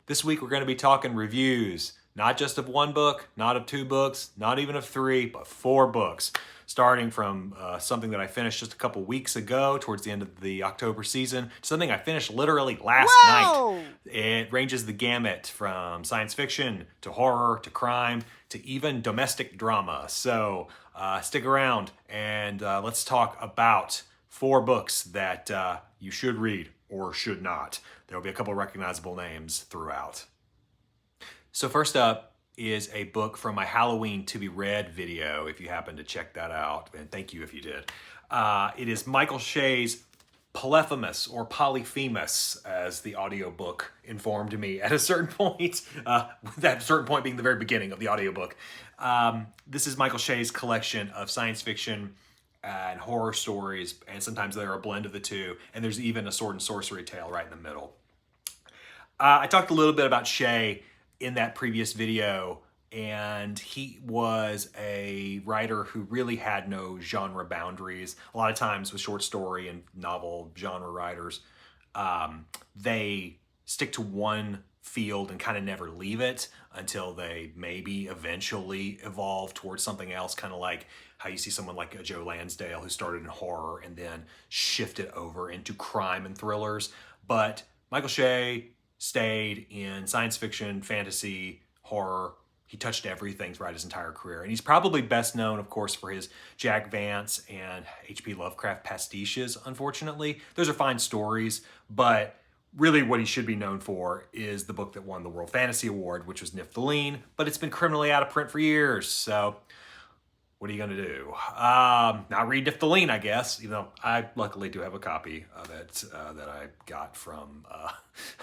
This week we're going to be talking reviews, not just of one book, not of two books, not even of three, but four books. Starting from something that I finished just a couple weeks ago towards the end of the October season, to something I finished literally last night. Whoa! It ranges the gamut from science fiction to horror to crime to even domestic drama. So stick around and let's talk about four books that you should read or should not. There will be a couple recognizable names throughout. So first up is a book from my Halloween to be read video, if you happen to check that out, and thank you if you did. It is Michael Shea's Polyphemus, or Polyphemus, as the audiobook informed me at a certain point, that certain point being the very beginning of the audiobook. This is Michael Shea's collection of science fiction and horror stories, and sometimes they're a blend of the two, and there's even a sword and sorcery tale right in the middle. I talked a little bit about Shea in that previous video, and he was a writer who really had no genre boundaries. A lot of times with short story and novel genre writers, they stick to one field and kind of never leave it until they maybe eventually evolve towards something else, kind of like how you see someone like a Joe Lansdale who started in horror and then shifted over into crime and thrillers. But Michael Shea stayed in science fiction, fantasy, horror. He touched everything throughout his entire career. And he's probably best known, of course, for his Jack Vance and H.P. Lovecraft pastiches, unfortunately. Those are fine stories, but really what he should be known for is the book that won the World Fantasy Award, which was Niftaleen, but it's been criminally out of print for years. So what are you going to do? Not read Niftaleen, I guess. You know, I luckily do have a copy of it that I got from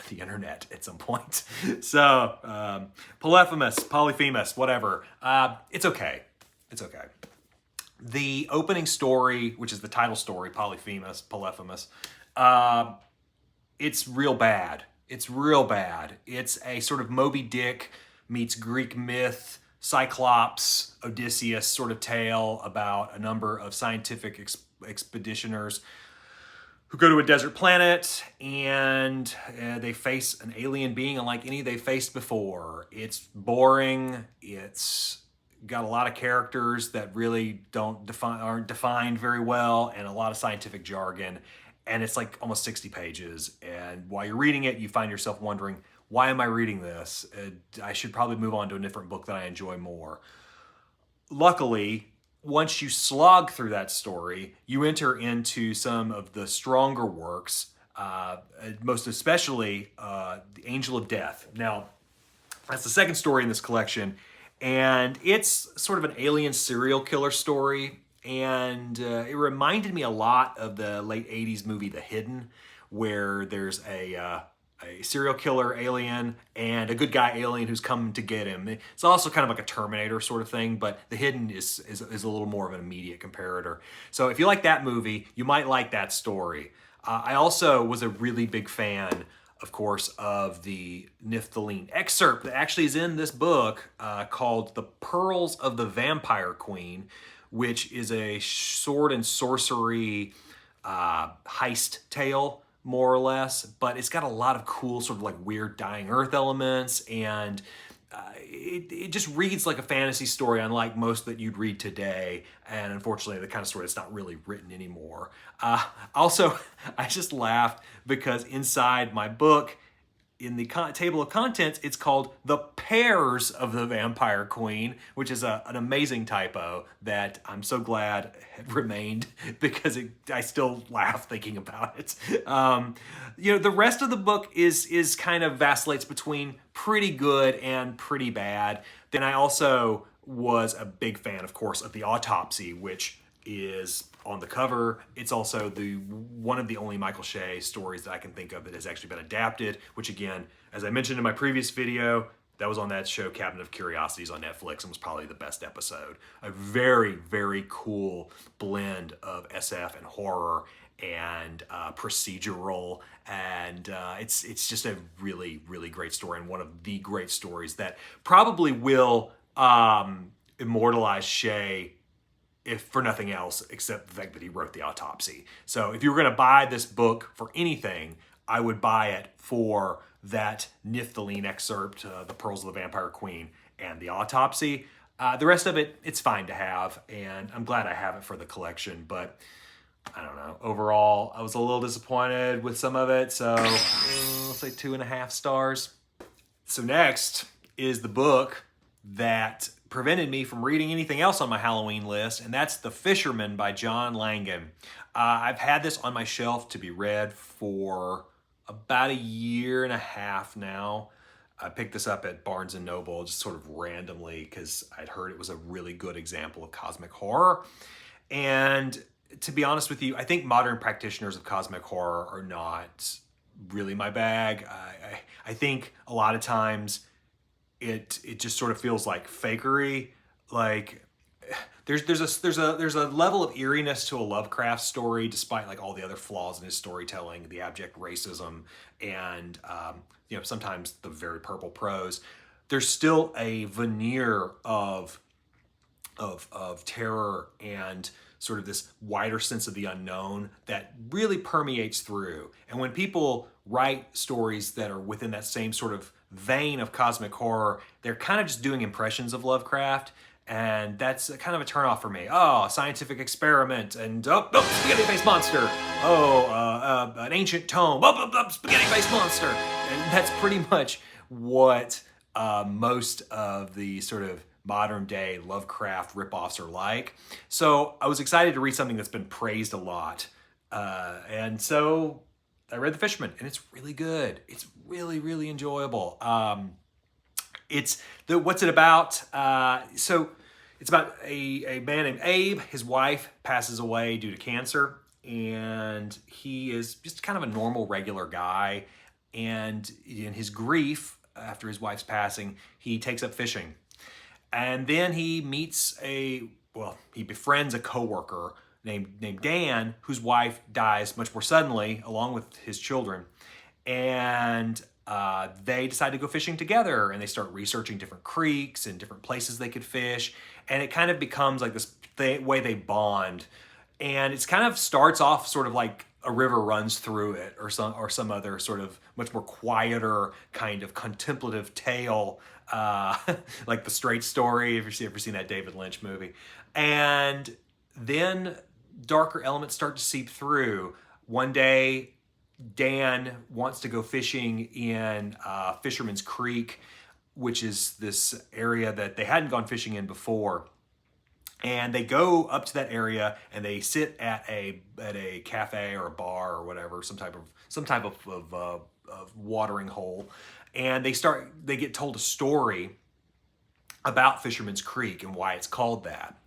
the internet at some point. So, Polyphemus, whatever. It's okay. It's okay. The opening story, which is the title story, Polyphemus, it's real bad. It's real bad. It's a sort of Moby Dick meets Greek myth, Cyclops, Odysseus sort of tale about a number of scientific expeditioners who go to a desert planet and they face an alien being unlike any they faced before. It's boring. It's got a lot of characters that really aren't defined very well, and a lot of scientific jargon. And it's like almost 60 pages. And while you're reading it, you find yourself wondering, why am I reading this? I should probably move on to a different book that I enjoy more. Luckily, once you slog through that story, you enter into some of the stronger works, most especially The Angel of Death. Now, that's the second story in this collection, and it's sort of an alien serial killer story, and it reminded me a lot of the late 80s movie The Hidden, where there's a serial killer alien and a good guy alien who's coming to get him. It's also kind of like a Terminator sort of thing, but The Hidden is a little more of an immediate comparator. So if you like that movie, you might like that story. I also was a really big fan, of course, of the Niftaleen excerpt that actually is in this book called The Pearls of the Vampire Queen, which is a sword and sorcery heist tale, more or less, but it's got a lot of cool sort of like weird dying earth elements, and it just reads like a fantasy story unlike most that you'd read today, and unfortunately the kind of story that's not really written anymore. Also, I just laughed because inside my book, in the table of contents, it's called The Pears of the Vampire Queen, which is an amazing typo that I'm so glad remained because I still laugh thinking about it. The rest of the book is kind of vacillates between pretty good and pretty bad. Then I also was a big fan, of course, of The Autopsy, which is on the cover. It's also one of the only Michael Shea stories that I can think of that has actually been adapted, which again, as I mentioned in my previous video, that was on that show Cabinet of Curiosities on Netflix and was probably the best episode. A very, very cool blend of SF and horror and procedural, and it's just a really, really great story, and one of the great stories that probably will immortalize Shea, if for nothing else, except the fact that he wrote The Autopsy. So if you were going to buy this book for anything, I would buy it for that Niftaline excerpt, The Pearls of the Vampire Queen, and The Autopsy. The rest of it, it's fine to have, and I'm glad I have it for the collection, but I don't know. Overall, I was a little disappointed with some of it, so let's say 2.5 stars. So next is the book that prevented me from reading anything else on my Halloween list, and that's The Fisherman by John Langan. I've had this on my shelf to be read for about 1.5 years now. I picked this up at Barnes & Noble just sort of randomly because I'd heard it was a really good example of cosmic horror. And to be honest with you, I think modern practitioners of cosmic horror are not really my bag. I think a lot of times it just sort of feels like fakery. Like there's a level of eeriness to a Lovecraft story, despite like all the other flaws in his storytelling, the abject racism, and sometimes the very purple prose. There's still a veneer of terror and sort of this wider sense of the unknown that really permeates through. And when people write stories that are within that same sort of vein of cosmic horror, they're kind of just doing impressions of Lovecraft. And that's kind of a turnoff for me. Oh, a scientific experiment, and spaghetti-faced monster. An ancient tome. Spaghetti-faced monster. And that's pretty much what most of the sort of modern day Lovecraft ripoffs are like. So I was excited to read something that's been praised a lot. And so I read The Fisherman, and it's really good. It's really, really enjoyable. What's it about? So it's about a man named Abe. His wife passes away due to cancer, and he is just kind of a normal, regular guy. And in his grief after his wife's passing, he takes up fishing. And then he he befriends a coworker named Dan, whose wife dies much more suddenly, along with his children. And they decide to go fishing together, and they start researching different creeks and different places they could fish. And it kind of becomes like this way they bond. And it's kind of starts off sort of like a river runs through it, or some other sort of much more quieter kind of contemplative tale, like The Straight Story, if you've ever seen that David Lynch movie. And then darker elements start to seep through. One day, Dan wants to go fishing in Fisherman's Creek, which is this area that they hadn't gone fishing in before. And they go up to that area, and they sit at a cafe or a bar or whatever, some type of watering hole, and they get told a story about Fisherman's Creek and why it's called that.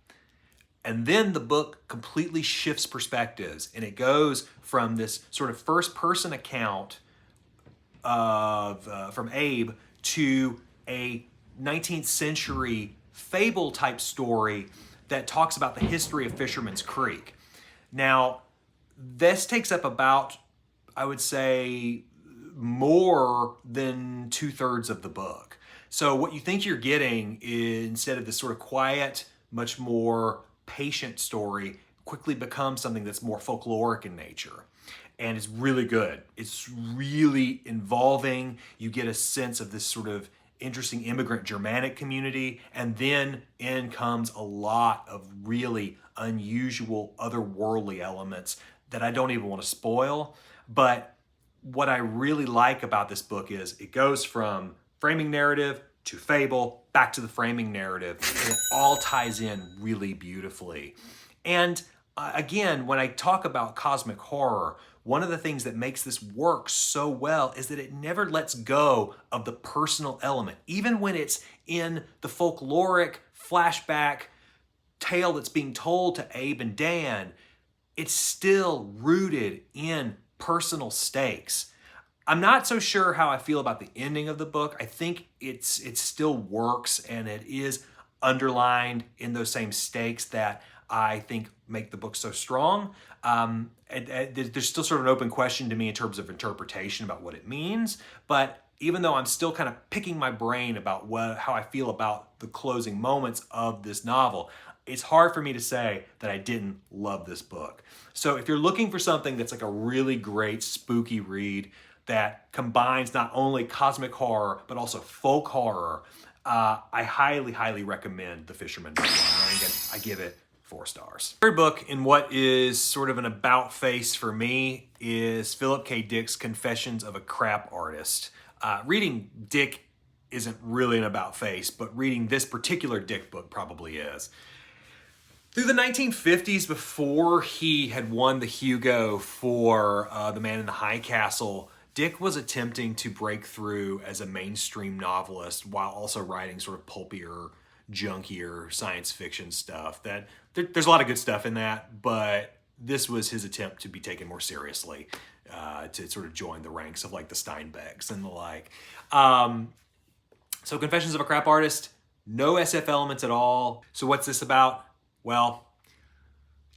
And then the book completely shifts perspectives, and it goes from this sort of first-person account from Abe to a 19th century fable-type story that talks about the history of Fisherman's Creek. Now, this takes up about, I would say, more than 2/3 of the book. So what you think you're getting is, instead of this sort of quiet, much more patient story, quickly becomes something that's more folkloric in nature. And it's really good. It's really involving. You get a sense of this sort of interesting immigrant Germanic community, and then in comes a lot of really unusual otherworldly elements that I don't even want to spoil. But what I really like about this book is it goes from framing narrative to fable, back to the framing narrative, and it all ties in really beautifully. And again, when I talk about cosmic horror, one of the things that makes this work so well is that it never lets go of the personal element. Even when it's in the folkloric flashback tale that's being told to Abe and Dan, it's still rooted in personal stakes. I'm not so sure how I feel about the ending of the book. I think it still works, and it is underlined in those same stakes that I think make the book so strong. And there's still sort of an open question to me in terms of interpretation about what it means. But even though I'm still kind of picking my brain about how I feel about the closing moments of this novel, it's hard for me to say that I didn't love this book. So if you're looking for something that's like a really great spooky read, that combines not only cosmic horror, but also folk horror. I highly, highly recommend The Fisherman by Langan. I give it 4 stars. Third book in what is sort of an about face for me is Philip K. Dick's Confessions of a Crap Artist. Reading Dick isn't really an about face, but reading this particular Dick book probably is. Through the 1950s, before he had won the Hugo for The Man in the High Castle, Dick was attempting to break through as a mainstream novelist while also writing sort of pulpier, junkier science fiction stuff. There's a lot of good stuff in that, but this was his attempt to be taken more seriously, to sort of join the ranks of like the Steinbecks and the like. So Confessions of a Crap Artist, no SF elements at all. So what's this about? Well,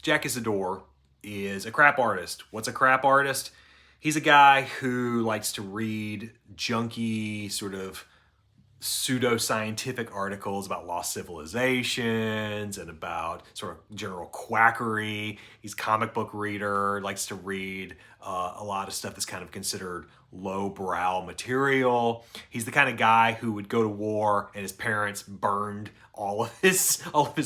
Jack Isidore is a crap artist. What's a crap artist? He's a guy who likes to read junky, sort of pseudo-scientific articles about lost civilizations and about sort of general quackery. He's a comic book reader, likes to read a lot of stuff that's kind of considered low-brow material. He's the kind of guy who would go to war and his parents burned all of his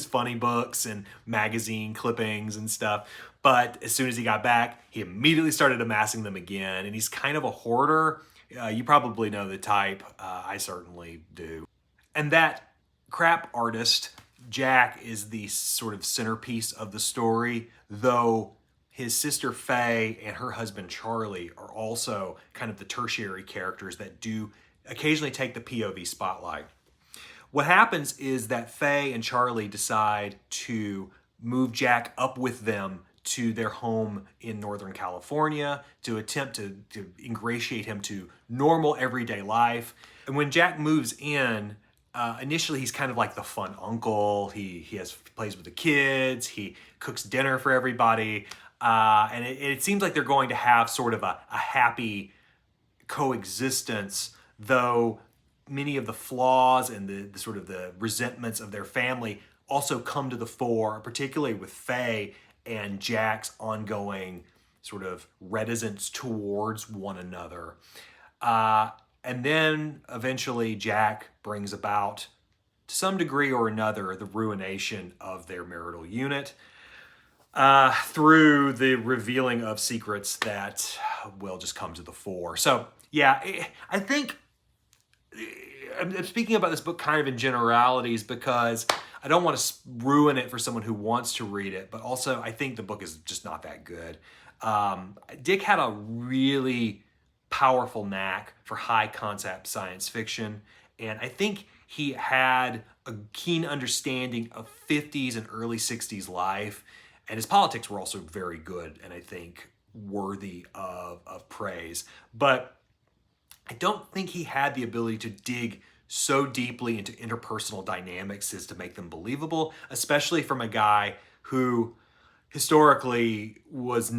funny books and magazine clippings and stuff. But as soon as he got back, he immediately started amassing them again. And he's kind of a hoarder. You probably know the type. I certainly do. And that crap artist, Jack, is the sort of centerpiece of the story, though his sister Faye and her husband Charlie are also kind of the tertiary characters that do occasionally take the POV spotlight. What happens is that Faye and Charlie decide to move Jack up with them to their home in Northern California to attempt to ingratiate him to normal everyday life. And when Jack moves in, initially he's kind of like the fun uncle. He plays with the kids. He cooks dinner for everybody. And it seems like they're going to have sort of a happy coexistence, though many of the flaws and the sort of the resentments of their family also come to the fore, particularly with Faye and Jack's ongoing sort of reticence towards one another. And then eventually Jack brings about, to some degree or another, the ruination of their marital unit through the revealing of secrets that will just come to the fore. So yeah, I think I'm speaking about this book kind of in generalities because I don't want to ruin it for someone who wants to read it, but also I think the book is just not that good. Dick had a really powerful knack for high concept science fiction, and I think he had a keen understanding of 50s and early 60s life, and his politics were also very good and I think worthy of praise. But I don't think he had the ability to dig so deeply into interpersonal dynamics as to make them believable, especially from a guy who historically was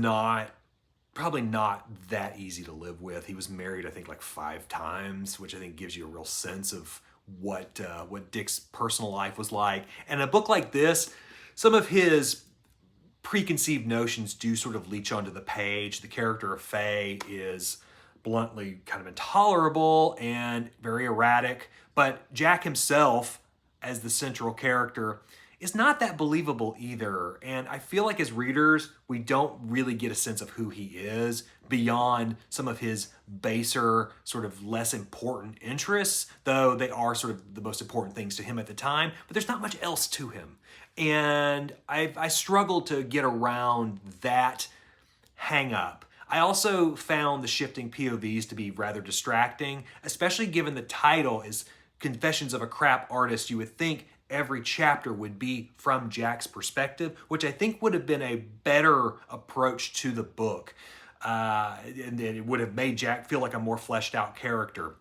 probably not that easy to live with. He was married, I think, like 5 times, which I think gives you a real sense of what Dick's personal life was like. And a book like this, some of his preconceived notions do sort of leach onto the page. The character of Faye is bluntly kind of intolerable and very erratic, but Jack himself, as the central character, is not that believable either. And I feel like as readers, we don't really get a sense of who he is beyond some of his baser, sort of less important interests, though they are sort of the most important things to him at the time, but there's not much else to him. And I struggled to get around that hang up. I also found the shifting POVs to be rather distracting, especially given the title is Confessions of a Crap Artist. You would think every chapter would be from Jack's perspective, which I think would have been a better approach to the book. And it would have made Jack feel like a more fleshed out character.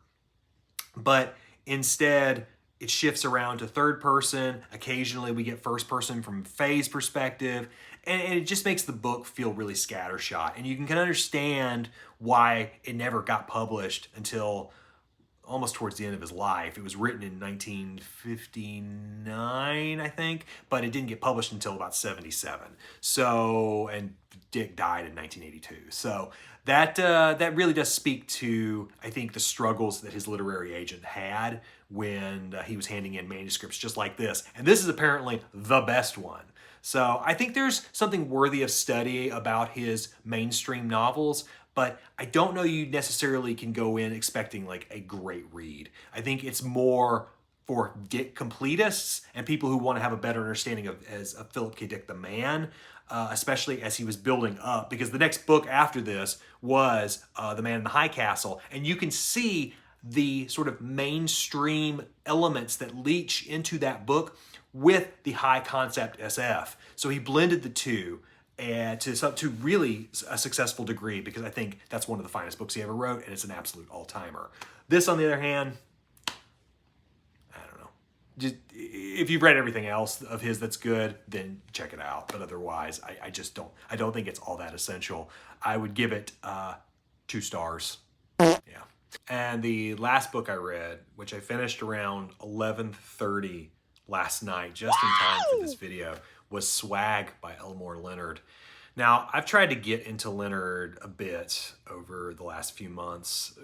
But instead, it shifts around to third person. Occasionally we get first person from Faye's perspective. And it just makes the book feel really scattershot. And you can understand why it never got published until almost towards the end of his life. It was written in 1959, I think, but it didn't get published until about 77. So, and Dick died in 1982. So that really does speak to, I think, the struggles that his literary agent had when he was handing in manuscripts just like this. And this is apparently the best one. So I think there's something worthy of study about his mainstream novels, but I don't know you necessarily can go in expecting like a great read. I think it's more for Dick completists and people who want to have a better understanding of Philip K. Dick the man, especially as he was building up, because the next book after this was The Man in the High Castle, and you can see the sort of mainstream elements that leach into that book with the high concept SF. So he blended the two and to really a successful degree, because I think that's one of the finest books he ever wrote, and it's an absolute all-timer. This, on the other hand, I don't know. Just, if you've read everything else of his that's good, then check it out. But otherwise, I don't think it's all that essential. I would give it 2 stars. Yeah. And the last book I read, which I finished around 11:30 last night, just in time for this video, was Swag by Elmore Leonard. Now, I've tried to get into Leonard a bit over the last few months.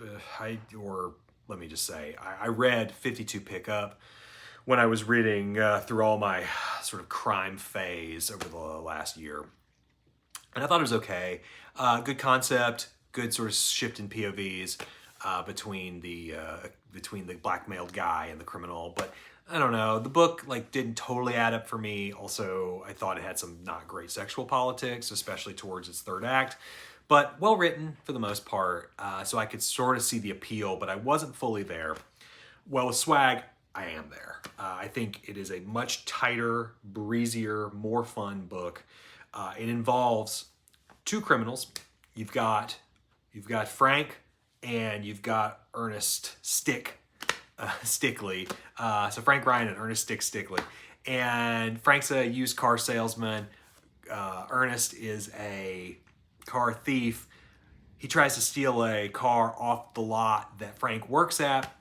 Let me just say, I read 52 Pickup when I was reading through all my sort of crime phase over the last year. And I thought it was okay. Good concept, good sort of shift in POVs between the blackmailed guy and the criminal, but I don't know, the book like didn't totally add up for me. Also, I thought it had some not great sexual politics, especially towards its third act, but well written for the most part, so I could sort of see the appeal, but I wasn't fully there. Well, with Swag, I am there. I think it is a much tighter, breezier, more fun book. It involves 2 criminals. You've got Frank and you've got Ernest Stickley. So Frank Ryan and Ernest Stickley. And Frank's a used car salesman. Ernest is a car thief. He tries to steal a car off the lot that Frank works at.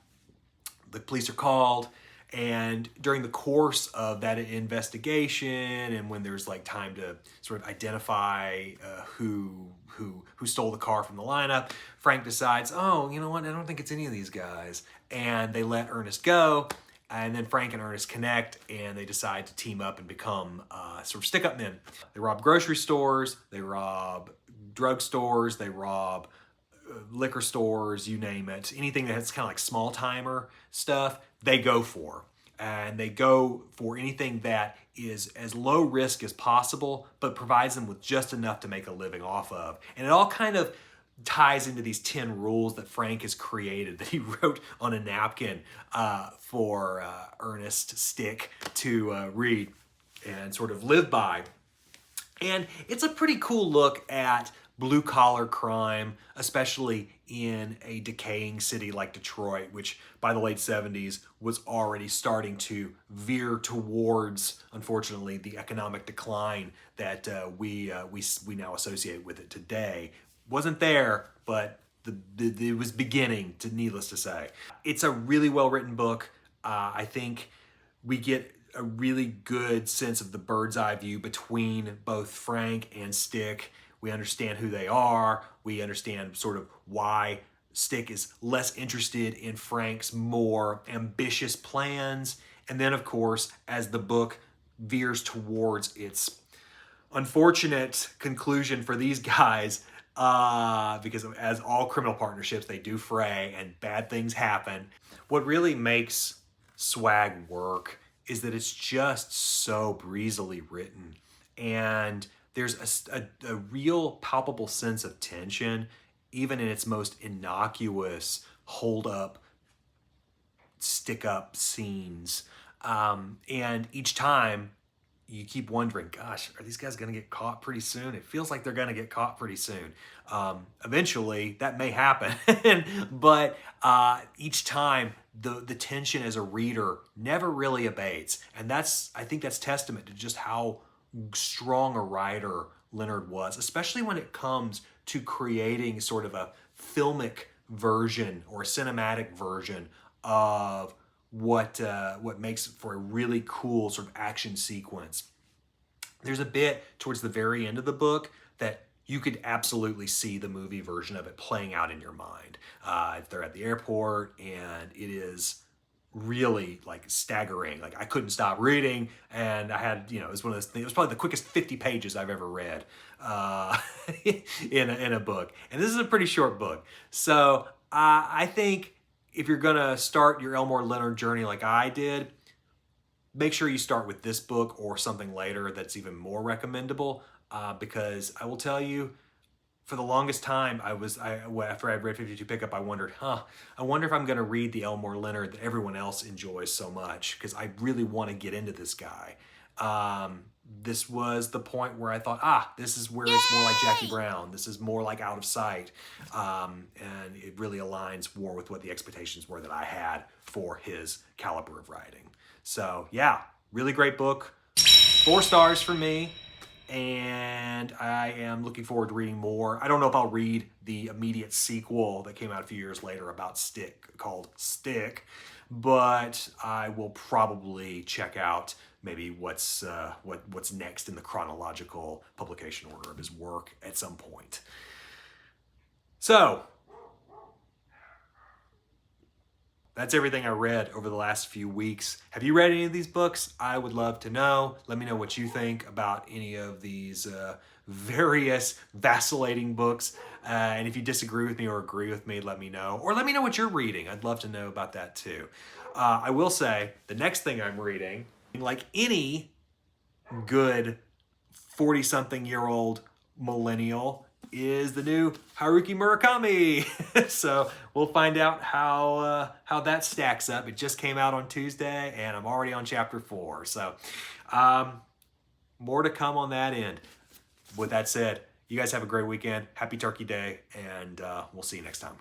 The police are called, and during the course of that investigation, and when there's like time to sort of identify who stole the car from the lineup, Frank decides, oh, you know what, I don't think it's any of these guys, and they let Ernest go, and then Frank and Ernest connect, and they decide to team up and become sort of stick-up men. They rob grocery stores, they rob drugstores, they rob liquor stores, you name it. Anything that's kind of like small timer stuff, they go for. And they go for anything that is as low risk as possible, but provides them with just enough to make a living off of. And it all kind of ties into these 10 rules that Frank has created, that he wrote on a napkin for Ernest Stick to read and sort of live by. And it's a pretty cool look at blue-collar crime, especially in a decaying city like Detroit, which by the late 70s was already starting to veer towards, unfortunately, the economic decline that we now associate with it today. Wasn't there, but it was beginning, needless to say. It's a really well-written book. I think we get a really good sense of the bird's eye view between both Frank and Stick. We understand who they are. We understand sort of why Stick is less interested in Frank's more ambitious plans. And then, of course, as the book veers towards its unfortunate conclusion for these guys, because as all criminal partnerships, they do fray and bad things happen. What really makes Swag work is that it's just so breezily written, and there's a real palpable sense of tension, even in its most innocuous hold-up, stick-up scenes. And each time, you keep wondering, gosh, are these guys going to get caught pretty soon? It feels like they're going to get caught pretty soon. Eventually, that may happen. But each time, the tension as a reader never really abates. And I think that's testament to just how strong a writer Leonard was, especially when it comes to creating sort of a filmic version or a cinematic version of what makes for a really cool sort of action sequence. There's a bit towards the very end of the book that you could absolutely see the movie version of it playing out in your mind. If they're at the airport, and it is really like staggering. Like I couldn't stop reading, and I had, it was one of those things. It was probably the quickest 50 pages I've ever read in a book. And this is a pretty short book. So I think if you're gonna start your Elmore Leonard journey like I did, make sure you start with this book or something later that's even more recommendable, because I will tell you, for the longest time, after I read 52 Pickup, I wondered, I wonder if I'm going to read the Elmore Leonard that everyone else enjoys so much, because I really want to get into this guy. This was the point where I thought, this is where it's more like Jackie Brown. This is more like Out of Sight. And it really aligns more with what the expectations were that I had for his caliber of writing. So yeah, really great book. 4 stars for me. And I am looking forward to reading more. I don't know if I'll read the immediate sequel that came out a few years later about Stick, called Stick, but I will probably check out maybe what's next in the chronological publication order of his work at some point. So that's everything I read over the last few weeks. Have you read any of these books? I would love to know. Let me know what you think about any of these various vacillating books. And if you disagree with me or agree with me, let me know. Or let me know what you're reading. I'd love to know about that too. I will say, the next thing I'm reading, like any good 40-something-year-old millennial, is the new Haruki Murakami. So we'll find out how that stacks up. It just came out on Tuesday, and I'm already on chapter 4. So more to come on that end. With that said, you guys have a great weekend. Happy Turkey Day, and we'll see you next time.